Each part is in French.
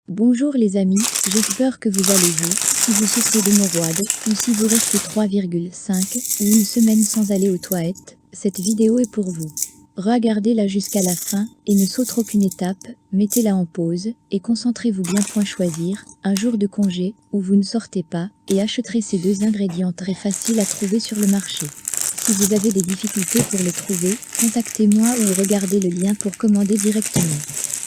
Bonjour les amis, j'espère que vous allez bien. Si vous souffrez d'hémorroïdes, ou si vous restez 3,5 ou une semaine sans aller aux toilettes, cette vidéo est pour vous. Regardez-la jusqu'à la fin, et ne sautez aucune étape, mettez-la en pause, et concentrez-vous bien. Choisir, un jour de congé, où vous ne sortez pas, et acheterez ces deux ingrédients très faciles à trouver sur le marché. Si vous avez des difficultés pour les trouver, contactez-moi ou regardez le lien pour commander directement.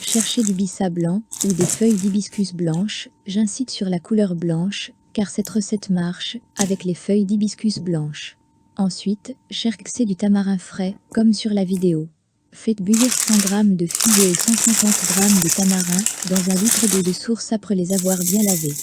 Cherchez du bissap blanc ou des feuilles d'hibiscus blanches, j'incite sur la couleur blanche, car cette recette marche avec les feuilles d'hibiscus blanches. Ensuite, cherchez du tamarin frais, comme sur la vidéo. Faites bouillir 100 g de feuillet et 150 g de tamarin dans 1 litre d'eau de source après les avoir bien lavés.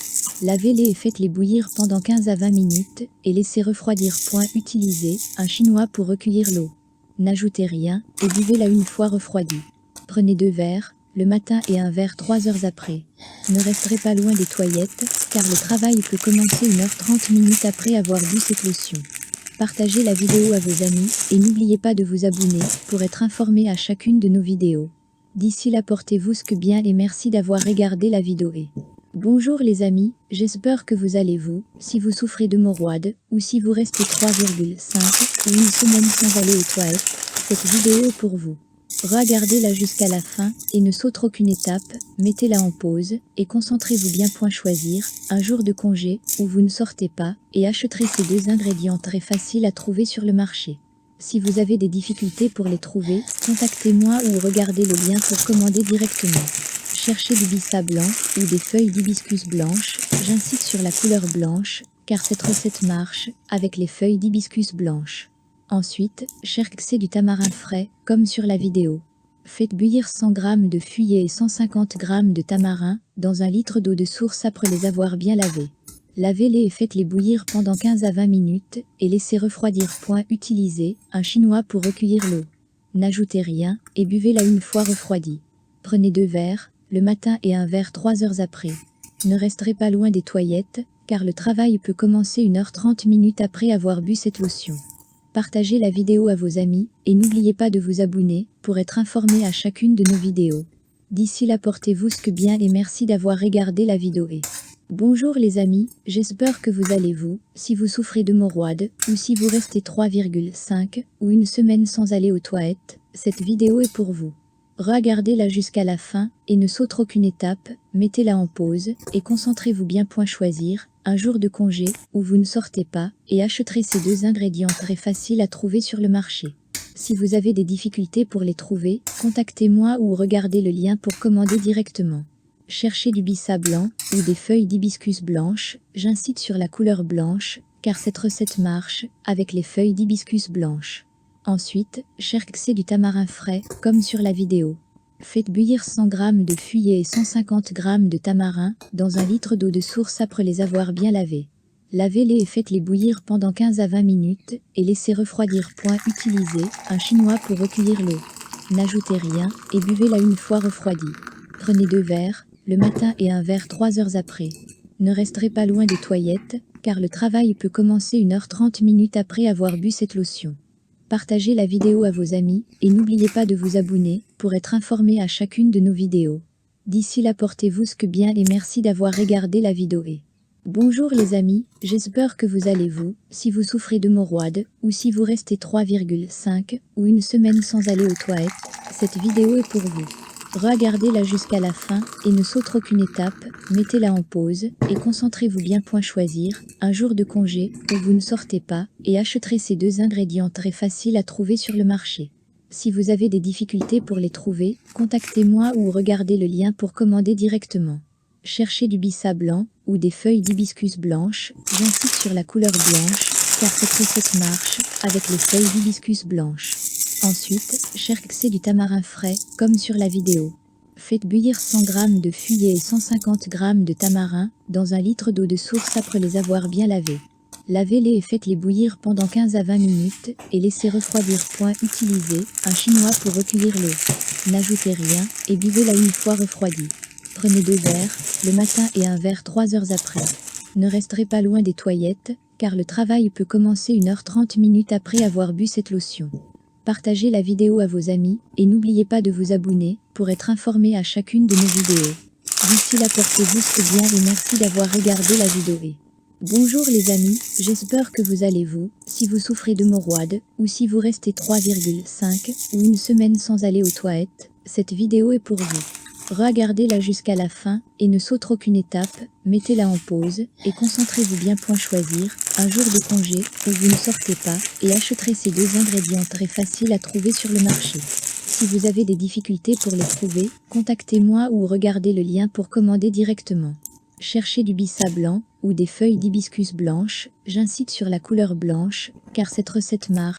Lavez-les et faites-les bouillir pendant 15 à 20 minutes et laissez refroidir. Utilisez un chinois pour recueillir l'eau. N'ajoutez rien et buvez-la une fois refroidie. Prenez 2 verres le matin et un verre 3 heures après. Ne resterez pas loin des toilettes, car le travail peut commencer 1h30 minutes après avoir bu cette lotion. Partagez la vidéo à vos amis et n'oubliez pas de vous abonner pour être informé à chacune de nos vidéos. D'ici là, portez-vous bien et merci d'avoir regardé la vidéo. Bonjour les amis, j'espère que vous allez vous. Si vous souffrez d'hémorroïdes ou si vous restez 3,5 ou une semaine sans aller aux toilettes, cette vidéo est pour vous. Regardez-la jusqu'à la fin et ne sautez aucune étape, mettez-la en pause et concentrez-vous bien. Choisir, un jour de congé où vous ne sortez pas et acheterez ces deux ingrédients très faciles à trouver sur le marché. Si vous avez des difficultés pour les trouver, contactez-moi ou regardez le lien pour commander directement. Cherchez du bissap blanc ou des feuilles d'hibiscus blanches, j'incite sur la couleur blanche, car cette recette marche avec les feuilles d'hibiscus blanches. Ensuite, cherchez du tamarin frais, comme sur la vidéo. Faites bouillir 100 g de feuillet et 150 g de tamarin dans 1 litre d'eau de source après les avoir bien lavés. Lavez-les et faites-les bouillir pendant 15 à 20 minutes et laissez refroidir. Utilisez un chinois pour recueillir l'eau. N'ajoutez rien et buvez-la une fois refroidie. Prenez 2 verres le matin et un verre 3 heures après. Ne resterez pas loin des toilettes, car le travail peut commencer 1h30 minutes après avoir bu cette lotion. Partagez la vidéo à vos amis et n'oubliez pas de vous abonner pour être informé à chacune de nos vidéos. D'ici là, portez-vous bien et merci d'avoir regardé la vidéo. Bonjour les amis, j'espère que vous allez vous. Si vous souffrez d'hémorroïdes ou si vous restez 3,5 ou une semaine sans aller aux toilettes, cette vidéo est pour vous. Regardez-la jusqu'à la fin et ne sautez aucune étape, mettez-la en pause et concentrez-vous bien. Choisir, un jour de congé où vous ne sortez pas et acheterez ces deux ingrédients très faciles à trouver sur le marché. Si vous avez des difficultés pour les trouver, contactez-moi ou regardez le lien pour commander directement. Cherchez du bissap blanc ou des feuilles d'hibiscus blanches, j'incite sur la couleur blanche, car cette recette marche avec les feuilles d'hibiscus blanches. Ensuite, cherchez du tamarin frais, comme sur la vidéo. Faites bouillir 100 g de feuillet et 150 g de tamarin dans 1 litre d'eau de source après les avoir bien lavés. Lavez-les et faites-les bouillir pendant 15 à 20 minutes et laissez refroidir. Utilisez un chinois pour recueillir l'eau. N'ajoutez rien et buvez-la une fois refroidie. Prenez 2 verres le matin et un verre 3 heures après. Ne resterez pas loin des toilettes, car le travail peut commencer 1h30 minutes après avoir bu cette lotion. Partagez la vidéo à vos amis et n'oubliez pas de vous abonner pour être informé à chacune de nos vidéos. D'ici là, portez-vous bien et merci d'avoir regardé la vidéo. Bonjour les amis, j'espère que vous allez vous. Si vous souffrez d'hémorroïdes ou si vous restez 3,5 ou une semaine sans aller aux toilettes, cette vidéo est pour vous. Regardez-la jusqu'à la fin et ne sautez aucune étape, mettez-la en pause et concentrez-vous bien. Choisir, un jour de congé où vous ne sortez pas et acheterez ces deux ingrédients très faciles à trouver sur le marché. Si vous avez des difficultés pour les trouver, contactez-moi ou regardez le lien pour commander directement. Cherchez du bissap blanc ou des feuilles d'hibiscus blanches, j'incite sur la couleur blanche, car cette recette marche avec les feuilles d'hibiscus blanches. Ensuite, cherchez du tamarin frais, comme sur la vidéo. Faites bouillir 100 g de feuillet et 150 g de tamarin dans 1 litre d'eau de source après les avoir bien lavés. Lavez-les et faites-les bouillir pendant 15 à 20 minutes et laissez refroidir. Utilisez un chinois pour recueillir l'eau. N'ajoutez rien et buvez-la une fois refroidie. Prenez 2 verres le matin et un verre 3 heures après. Ne resterez pas loin des toilettes, car le travail peut commencer 1h30 minutes après avoir bu cette lotion. Partagez la vidéo à vos amis et n'oubliez pas de vous abonner pour être informé à chacune de nos vidéos. D'ici là, portez-vous bien et merci d'avoir regardé la vidéo. Bonjour les amis, j'espère que vous allez vous. Si vous souffrez d'hémorroïdes, ou si vous restez 3,5 ou une semaine sans aller aux toilettes, cette vidéo est pour vous. Regardez-la jusqu'à la fin, et ne sautez aucune étape, mettez-la en pause, et concentrez-vous bien. Choisir un jour de congé, où vous ne sortez pas, et achèterez ces deux ingrédients très faciles à trouver sur le marché. Si vous avez des difficultés pour les trouver, contactez-moi ou regardez le lien pour commander directement. Cherchez du bissap blanc, ou des feuilles d'hibiscus blanches, j'incite sur la couleur blanche, car cette recette marque